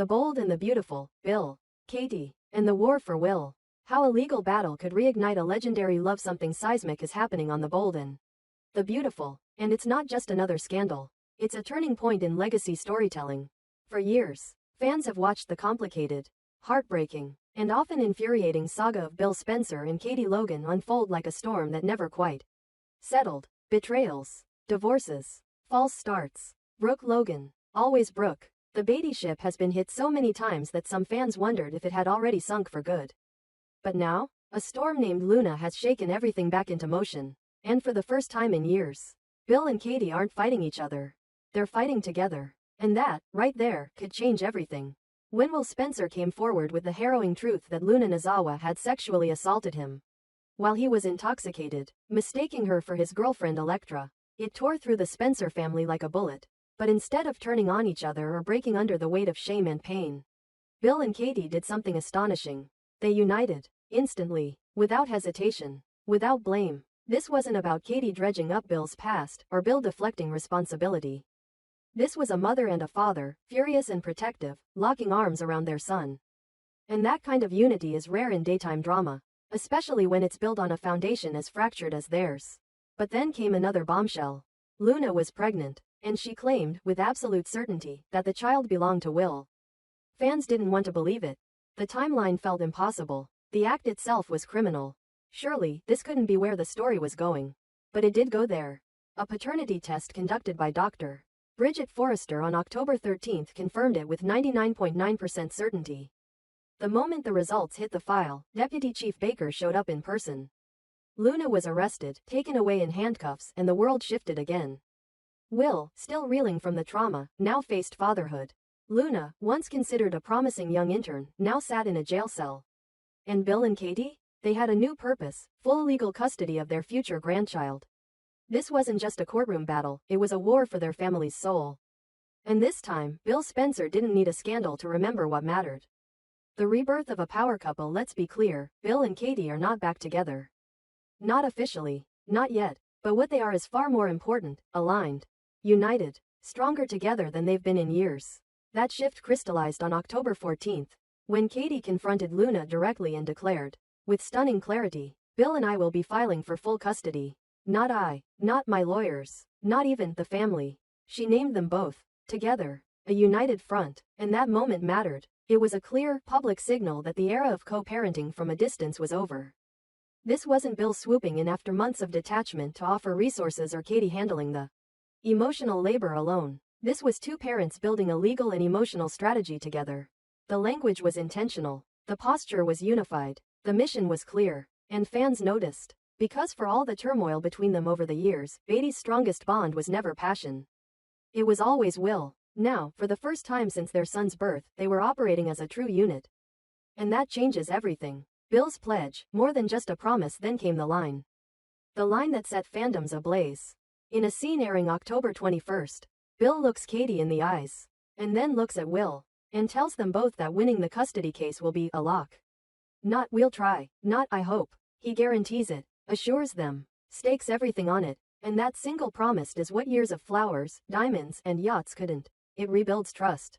The Bold and the Beautiful, Bill, Katie, and the War for Will. How a legal battle could reignite a legendary love. Something seismic is happening on The Bold and the Beautiful, and it's not just another scandal. It's a turning point in legacy storytelling. For years, fans have watched the complicated, heartbreaking, and often infuriating saga of Bill Spencer and Katie Logan unfold like a storm that never quite settled. Betrayals, divorces, false starts. Brooke Logan, always Brooke. The Beatty ship has been hit so many times that some fans wondered if it had already sunk for good. But now, a storm named Luna has shaken everything back into motion. And for the first time in years, Bill and Katie aren't fighting each other. They're fighting together. And that, right there, could change everything. When Will Spencer came forward with the harrowing truth that Luna Nozawa had sexually assaulted him while he was intoxicated, mistaking her for his girlfriend Elektra, it tore through the Spencer family like a bullet. But instead of turning on each other or breaking under the weight of shame and pain, Bill and Katie did something astonishing. They united, instantly, without hesitation, without blame. This wasn't about Katie dredging up Bill's past, or Bill deflecting responsibility. This was a mother and a father, furious and protective, locking arms around their son. And that kind of unity is rare in daytime drama, especially when it's built on a foundation as fractured as theirs. But then came another bombshell. Luna was pregnant, and she claimed, with absolute certainty, that the child belonged to Will. Fans didn't want to believe it. The timeline felt impossible. The act itself was criminal. Surely, this couldn't be where the story was going. But it did go there. A paternity test conducted by Dr. Bridget Forrester on October 13 confirmed it with 99.9% certainty. The moment the results hit the file, Deputy Chief Baker showed up in person. Luna was arrested, taken away in handcuffs, and the world shifted again. Will, still reeling from the trauma, now faced fatherhood. Luna, once considered a promising young intern, now sat in a jail cell. And Bill and Katie? They had a new purpose, full legal custody of their future grandchild. This wasn't just a courtroom battle, it was a war for their family's soul. And this time, Bill Spencer didn't need a scandal to remember what mattered. The rebirth of a power couple. Let's be clear, Bill and Katie are not back together. Not officially, not yet, but what they are is far more important: aligned. United, stronger together than they've been in years. That shift crystallized on October 14, when Katie confronted Luna directly and declared, with stunning clarity, "Bill and I will be filing for full custody. Not I, not my lawyers, not even the family." She named them both, together, a united front, and that moment mattered. It was a clear, public signal that the era of co-parenting from a distance was over. This wasn't Bill swooping in after months of detachment to offer resources or Katie handling the emotional labor alone. This was two parents building a legal and emotional strategy together. The language was intentional. The posture was unified. The mission was clear. And fans noticed. Because for all the turmoil between them over the years, Beatty's strongest bond was never passion. It was always will. Now, for the first time since their son's birth, they were operating as a true unit. And that changes everything. Bill's pledge, more than just a promise. Then came the line. The line that set fandoms ablaze. In a scene airing October 21, Bill looks Katie in the eyes, and then looks at Will, and tells them both that winning the custody case will be a lock. Not "we'll try," not "I hope." He guarantees it, assures them, stakes everything on it, and that single promise is what years of flowers, diamonds, and yachts couldn't. It rebuilds trust.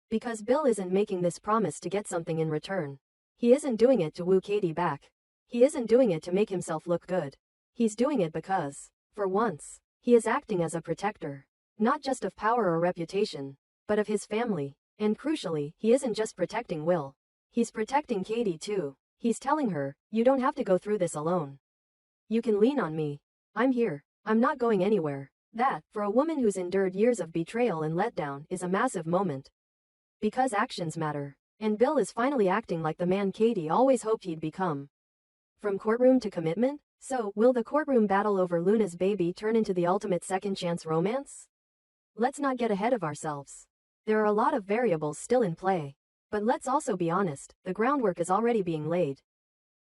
Because Bill isn't making this promise to get something in return. He isn't doing it to woo Katie back. He isn't doing it to make himself look good. He's doing it because, for once, he is acting as a protector. Not just of power or reputation, but of his family. And crucially, he isn't just protecting Will. He's protecting Katie too. He's telling her, "You don't have to go through this alone. You can lean on me. I'm here. I'm not going anywhere." That, for a woman who's endured years of betrayal and letdown, is a massive moment. Because actions matter. And Bill is finally acting like the man Katie always hoped he'd become. From courtroom to commitment? So, will the courtroom battle over Luna's baby turn into the ultimate second chance romance? Let's not get ahead of ourselves. There are a lot of variables still in play. But let's also be honest, the groundwork is already being laid.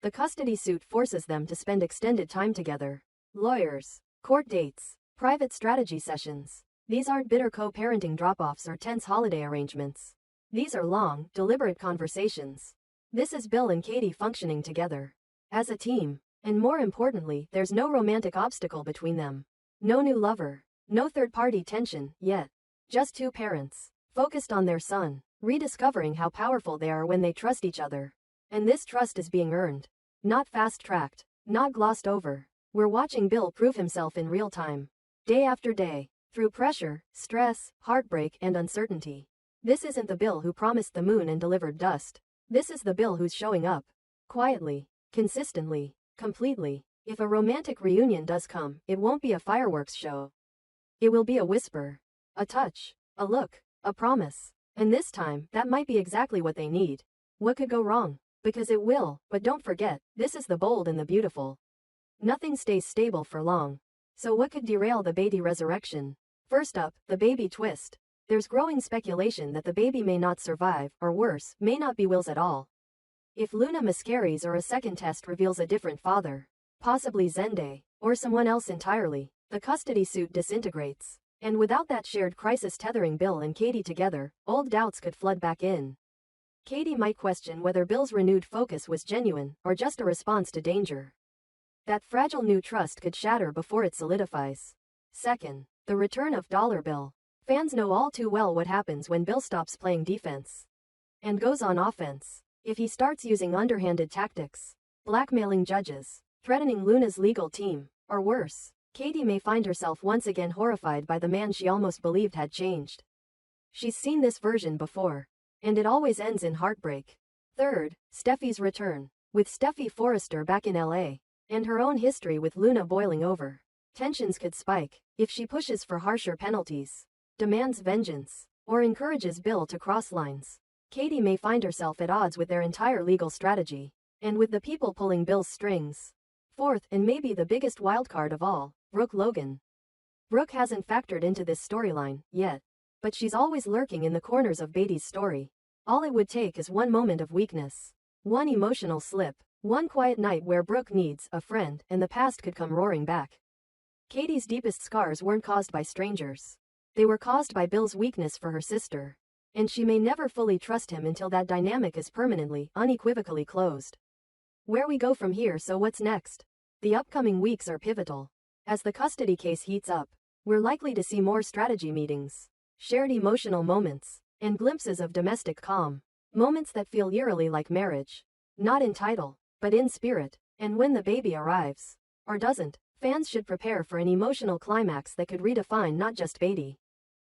The custody suit forces them to spend extended time together. Lawyers, court dates, private strategy sessions. These aren't bitter co-parenting drop-offs or tense holiday arrangements. These are long, deliberate conversations. This is Bill and Katie functioning together. As a team. And more importantly, there's no romantic obstacle between them. No new lover. No third-party tension, yet. Just two parents, focused on their son. rediscovering how powerful they are when they trust each other. And this trust is being earned. Not fast-tracked, not glossed over. We're watching Bill prove himself in real time. Day after day, through pressure, stress, heartbreak, and uncertainty. This isn't the Bill who promised the moon and delivered dust. This is the Bill who's showing up. Quietly, consistently, completely. If a romantic reunion does come, it won't be a fireworks show. It will be a whisper, a touch, a look, a promise. And this time, that might be exactly what they need. What could go wrong? Because it will, but don't forget, this is the bold and the beautiful. Nothing stays stable for long. So what could derail the Beatty resurrection? First up, the baby twist. There's growing speculation that the baby may not survive, or worse, may not be Will's at all. If Luna miscarries or a second test reveals a different father, possibly Zende, or someone else entirely, the custody suit disintegrates. And without that shared crisis tethering Bill and Katie together, old doubts could flood back in. Katie might question whether Bill's renewed focus was genuine, or just a response to danger. That fragile new trust could shatter before it solidifies. Second, the return of Dollar Bill. Fans know all too well what happens when Bill stops playing defense and goes on offense. If he starts using underhanded tactics, blackmailing judges, threatening Luna's legal team, or worse, Katie may find herself once again horrified by the man she almost believed had changed. She's seen this version before, and it always ends in heartbreak. Third, Steffi's return. With Steffi Forrester back in LA, and her own history with Luna boiling over, tensions could spike. If she pushes for harsher penalties, demands vengeance, or encourages Bill to cross lines, Katie may find herself at odds with their entire legal strategy, and with the people pulling Bill's strings. Fourth, and maybe the biggest wildcard of all, Brooke Logan. Brooke hasn't factored into this storyline yet, but she's always lurking in the corners of Beatty's story. All it would take is one moment of weakness, one emotional slip, one quiet night where Brooke needs a friend, and the past could come roaring back. Katie's deepest scars weren't caused by strangers. They were caused by Bill's weakness for her sister. And she may never fully trust him until that dynamic is permanently, unequivocally closed. Where we go from here, so what's next? The upcoming weeks are pivotal. As the custody case heats up, we're likely to see more strategy meetings, shared emotional moments, and glimpses of domestic calm. Moments that feel eerily like marriage. Not in title, but in spirit. And when the baby arrives, or doesn't, fans should prepare for an emotional climax that could redefine not just Beatty,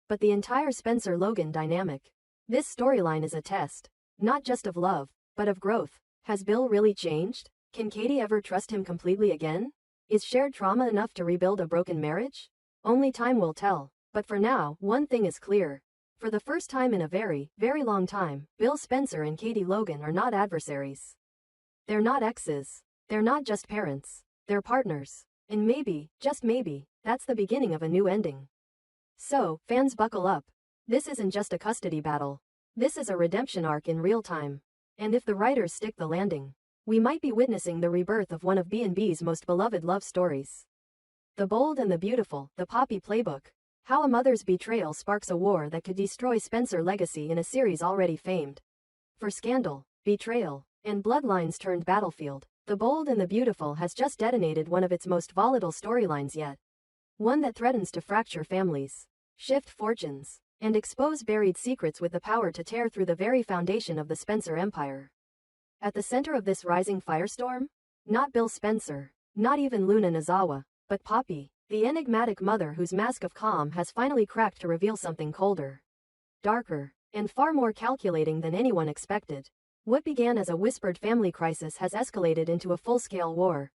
but the entire Spencer-Logan dynamic. This storyline is a test, not just of love, but of growth. Has Bill really changed? Can Katie ever trust him completely again? Is shared trauma enough to rebuild a broken marriage? Only time will tell. But for now, one thing is clear. For the first time in a very, very long time, Bill Spencer and Katie Logan are not adversaries. They're not exes. They're not just parents. They're partners. And maybe, just maybe, that's the beginning of a new ending. So, fans, buckle up. This isn't just a custody battle. This is a redemption arc in real time. And if the writers stick the landing, we might be witnessing the rebirth of one of B&B's most beloved love stories. The Bold and the Beautiful, the Poppy Playbook. How a mother's betrayal sparks a war that could destroy Spencer's legacy in a series already famed for scandal, betrayal, and bloodlines turned battlefield. The Bold and the Beautiful has just detonated one of its most volatile storylines yet. One that threatens to fracture families, shift fortunes, and expose buried secrets with the power to tear through the very foundation of the Spencer empire. At the center of this rising firestorm? Not Bill Spencer, not even Luna Nozawa, but Poppy, the enigmatic mother whose mask of calm has finally cracked to reveal something colder, darker, and far more calculating than anyone expected. What began as a whispered family crisis has escalated into a full-scale war.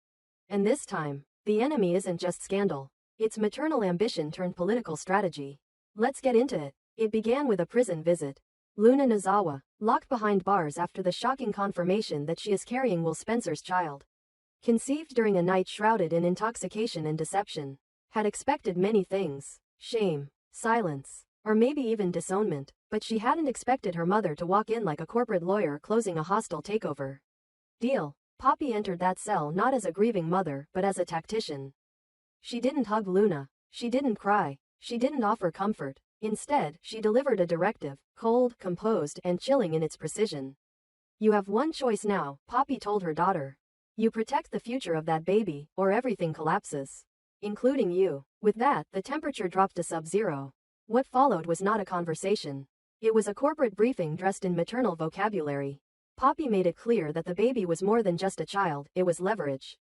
And this time, the enemy isn't just scandal. It's maternal ambition turned political strategy. Let's get into it. It began with a prison visit. Luna Nozawa, locked behind bars after the shocking confirmation that she is carrying Will Spencer's child. Conceived during a night shrouded in intoxication and deception. Had expected many things. Shame, silence, or maybe even disownment, but she hadn't expected her mother to walk in like a corporate lawyer closing a hostile takeover deal. Poppy entered that cell not as a grieving mother, but as a tactician. She didn't hug Luna. She didn't cry. She didn't offer comfort. Instead, she delivered a directive, cold, composed, and chilling in its precision. You have one choice now, Poppy told her daughter. You protect the future of that baby, or everything collapses. Including you. With that, the temperature dropped to sub-zero. What followed was not a conversation. It was a corporate briefing dressed in maternal vocabulary. Poppy made it clear that the baby was more than just a child, it was leverage.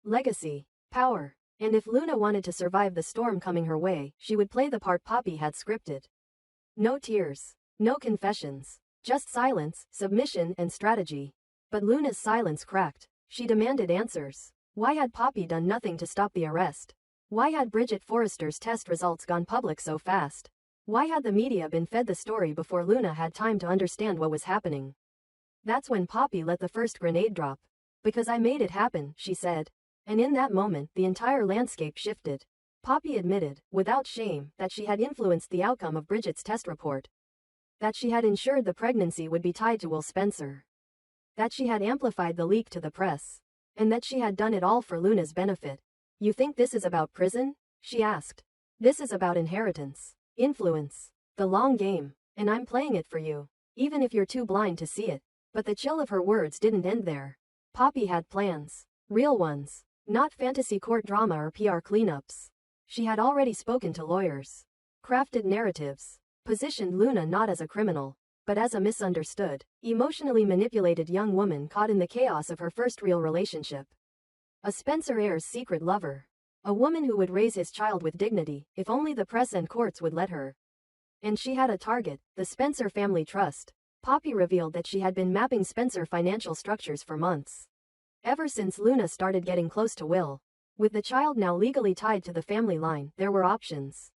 Legacy. Power. And if Luna wanted to survive the storm coming her way, she would play the part Poppy had scripted. No tears. No confessions. Just silence, submission, and strategy. But Luna's silence cracked. She demanded answers. Why had Poppy done nothing to stop the arrest? Why had Bridget Forrester's test results gone public so fast? Why had the media been fed the story before Luna had time to understand what was happening? That's when Poppy let the first grenade drop. Because I made it happen, she said. And in that moment, the entire landscape shifted. Poppy admitted, without shame, that she had influenced the outcome of Bridget's test report. That she had ensured the pregnancy would be tied to Will Spencer. That she had amplified the leak to the press. And that she had done it all for Luna's benefit. You think this is about prison? She asked. This is about inheritance. Influence. The long game. And I'm playing it for you. Even if you're too blind to see it. But the chill of her words didn't end there. Poppy had plans. Real ones. Not fantasy court drama or PR cleanups. She had already spoken to lawyers. Crafted narratives. Positioned Luna not as a criminal, but as a misunderstood, emotionally manipulated young woman caught in the chaos of her first real relationship. A Spencer heir's secret lover. A woman who would raise his child with dignity, if only the press and courts would let her. And she had a target, the Spencer Family Trust. Poppy revealed that she had been mapping Spencer financial structures for months. Ever since Luna started getting close to Will. With the child now legally tied to the family line, there were options.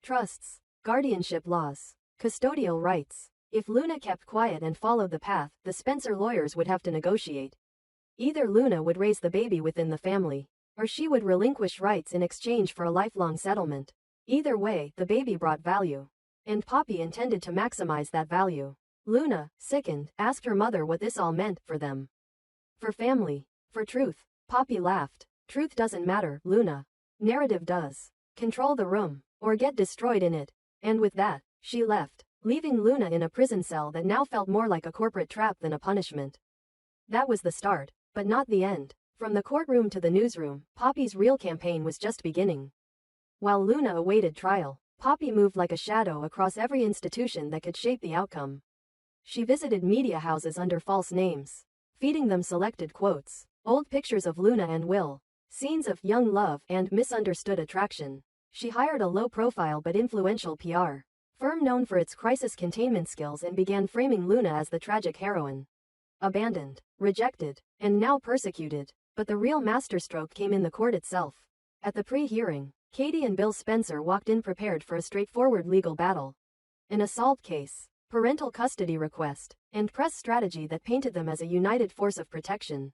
Trusts. Guardianship laws. Custodial rights. If Luna kept quiet and followed the path, the Spencer lawyers would have to negotiate. Either Luna would raise the baby within the family, or she would relinquish rights in exchange for a lifelong settlement. Either way, the baby brought value. And Poppy intended to maximize that value. Luna, sickened, asked her mother what this all meant for them. For family. For truth. Poppy laughed. Truth doesn't matter, Luna. Narrative does. Control the room, or get destroyed in it. And with that, she left, leaving Luna in a prison cell that now felt more like a corporate trap than a punishment. That was the start, but not the end. From the courtroom to the newsroom, Poppy's real campaign was just beginning. While Luna awaited trial, Poppy moved like a shadow across every institution that could shape the outcome. She visited media houses under false names, feeding them selected quotes, old pictures of Luna and Will, scenes of young love and misunderstood attraction. She hired a low-profile but influential PR firm known for its crisis containment skills and began framing Luna as the tragic heroine. Abandoned, rejected, and now persecuted. But the real masterstroke came in the court itself. At the pre-hearing, Katie and Bill Spencer walked in prepared for a straightforward legal battle. An assault case, parental custody request, and press strategy that painted them as a united force of protection.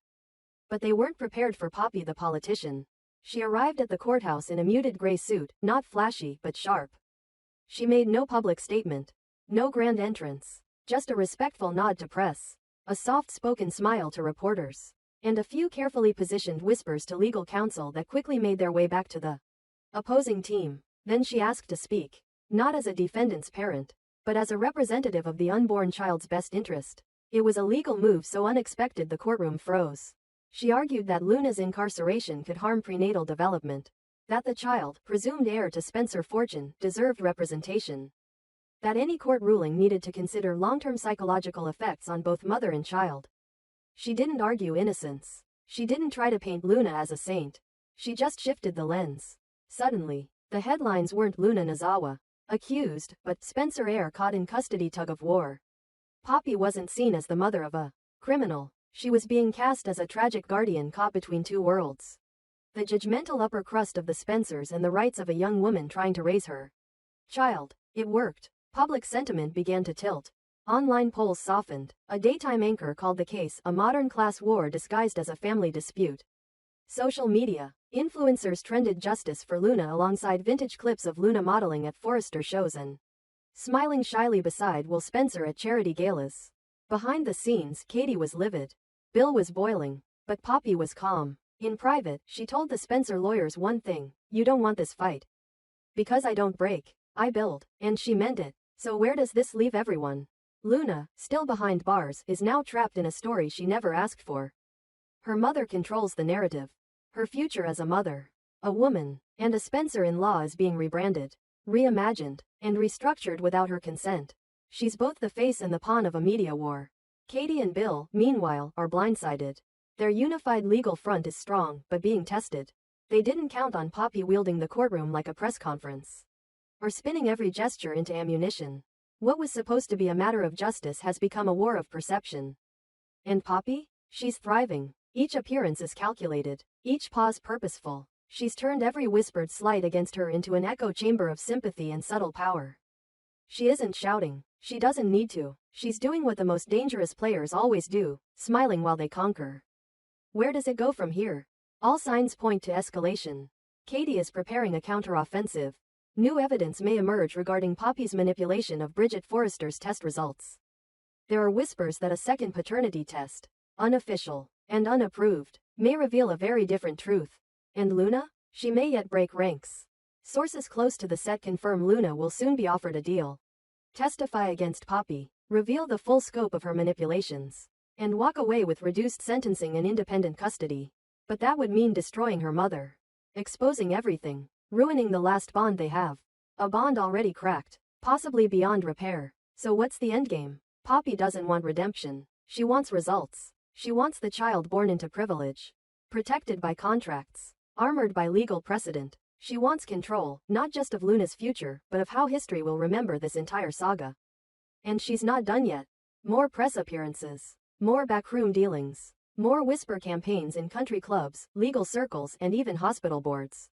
But they weren't prepared for Poppy the politician. She arrived at the courthouse in a muted gray suit, not flashy but sharp. She made no public statement. No grand entrance. Just a respectful nod to press. A soft-spoken smile to reporters. And a few carefully positioned whispers to legal counsel that quickly made their way back to the opposing team. Then she asked to speak. Not as a defendant's parent, but as a representative of the unborn child's best interest. It was a legal move so unexpected the courtroom froze. She argued that Luna's incarceration could harm prenatal development. That the child, presumed heir to Spencer fortune, deserved representation. That any court ruling needed to consider long-term psychological effects on both mother and child. She didn't argue innocence. She didn't try to paint Luna as a saint. She just shifted the lens. Suddenly, the headlines weren't Luna Nozawa, accused, but Spencer heir caught in custody tug-of-war. Poppy wasn't seen as the mother of a criminal. She was being cast as a tragic guardian caught between two worlds. The judgmental upper crust of the Spencers and the rights of a young woman trying to raise her child. It worked. Public sentiment began to tilt. Online polls softened. A daytime anchor called the case a modern class war disguised as a family dispute. Social media. Influencers trended justice for Luna alongside vintage clips of Luna modeling at Forrester shows and smiling shyly beside Will Spencer at charity galas. Behind the scenes, Katie was livid. Bill was boiling. But Poppy was calm. In private, she told the Spencer lawyers one thing: you don't want this fight. Because I don't break, I build. And she meant it. So where does this leave everyone? Luna, still behind bars, is now trapped in a story she never asked for. Her mother controls the narrative. Her future as a mother, a woman, and a Spencer-in-law is being rebranded, reimagined, and restructured without her consent. She's both the face and the pawn of a media war. Katie and Bill, meanwhile, are blindsided. Their unified legal front is strong, but being tested. They didn't count on Poppy wielding the courtroom like a press conference, or spinning every gesture into ammunition. What was supposed to be a matter of justice has become a war of perception. And Poppy? She's thriving. Each appearance is calculated, each pause purposeful. She's turned every whispered slight against her into an echo chamber of sympathy and subtle power. She isn't shouting. She doesn't need to. She's doing what the most dangerous players always do, smiling while they conquer. Where does it go from here? All signs point to escalation. Katie is preparing a counteroffensive. New evidence may emerge regarding Poppy's manipulation of Bridget Forrester's test results. There are whispers that a second paternity test, unofficial and unapproved, may reveal a very different truth. And Luna? She may yet break ranks. Sources close to the set confirm Luna will soon be offered a deal. Testify against Poppy, reveal the full scope of her manipulations, and walk away with reduced sentencing and independent custody. But that would mean destroying her mother, exposing everything, ruining the last bond they have. A bond already cracked, possibly beyond repair. So what's the endgame? Poppy doesn't want redemption. She wants results. She wants the child born into privilege, protected by contracts, armored by legal precedent. She wants control, not just of Luna's future, but of how history will remember this entire saga. And she's not done yet. More press appearances, more backroom dealings, more whisper campaigns in country clubs, legal circles, and even hospital boards.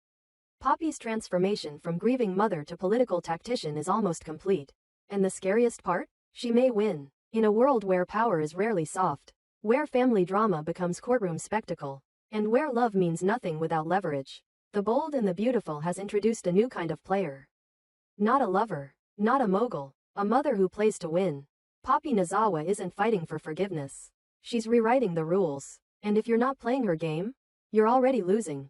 Poppy's transformation from grieving mother to political tactician is almost complete. And the scariest part? She may win. In a world where power is rarely soft, where family drama becomes courtroom spectacle, and where love means nothing without leverage, The Bold and the Beautiful has introduced a new kind of player. Not a lover, not a mogul, a mother who plays to win. Poppy Nozawa isn't fighting for forgiveness. She's rewriting the rules. And if you're not playing her game, you're already losing.